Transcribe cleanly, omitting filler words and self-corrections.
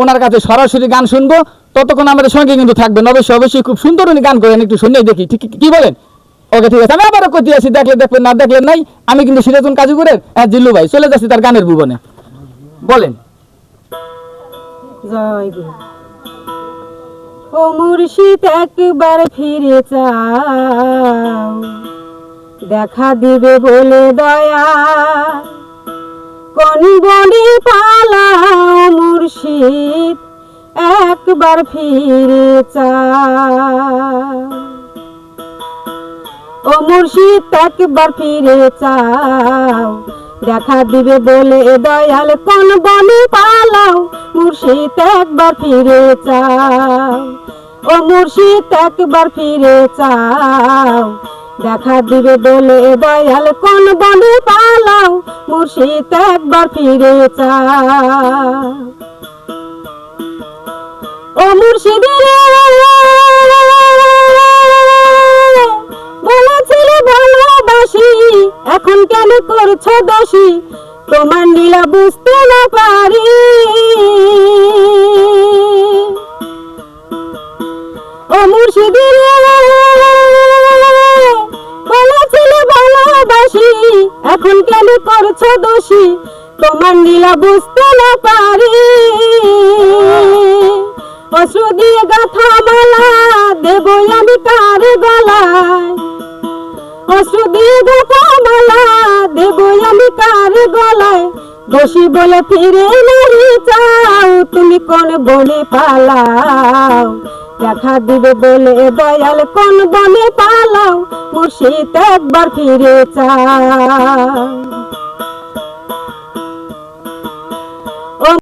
ওনার কাছে সরাসরি গান শুনবো, ততক্ষণ আমাদের সঙ্গে কিন্তু থাকবেন। অবশ্যই খুব সুন্দর উনি গান করেন, একটু শুনেই দেখি ঠিক কি বলেন। ওকে ঠিক আছে, আমি আবারও করতে আসি, দেখলে দেখবেন না দেখলেন নাই। আমি কিন্তু সিরাজুল কাজীপুরের জিল্লু ভাই, চলে যাচ্ছি তার গানের ভুবনে। বলেন। জয় গুরু। ও মুর্শিদ একবার ফিরে চাও, দেখা দিবে বলে দয়া, কোন বনে পালাও মুর্শিদ একবার ফিরে চাও। ও মুর্শিদ একবার ফিরে চাও, দেখা দিবে বলে দয়াল, কোন বনে পালাও মুর্শিদ একবার ফিরে চাও। ও মুর্শিদ একবার ফিরে চাও, দেখা দিবে বলে দয়াল, কোন বনে পালাও মুর্শিদ একবার ফিরে চাও। ও মুর্শিদ বলেছিলে ভালোবাসি, এখন কেন করছো দোষী, তোমার লীলা বুঝতে না পারি। ও মুর্শিদ বলেছিলে ভালোবাসি, এখন কেন করছো দোষী, তোমার লীলা বুঝতে না পারি। অশ্রু দিয়ে গাথা মালা দেব আমি কার গলায়, অশ্রু দিয়ে গাথা মালা দেব আমি কার গলায়, দোষী বলে ফিরে নাহি চাও, তুমি কোন বনে পালাও, দেখা দিবে বলে দয়াল, কোন বনে পালাও মুর্শিদ একবার ফিরে চাও।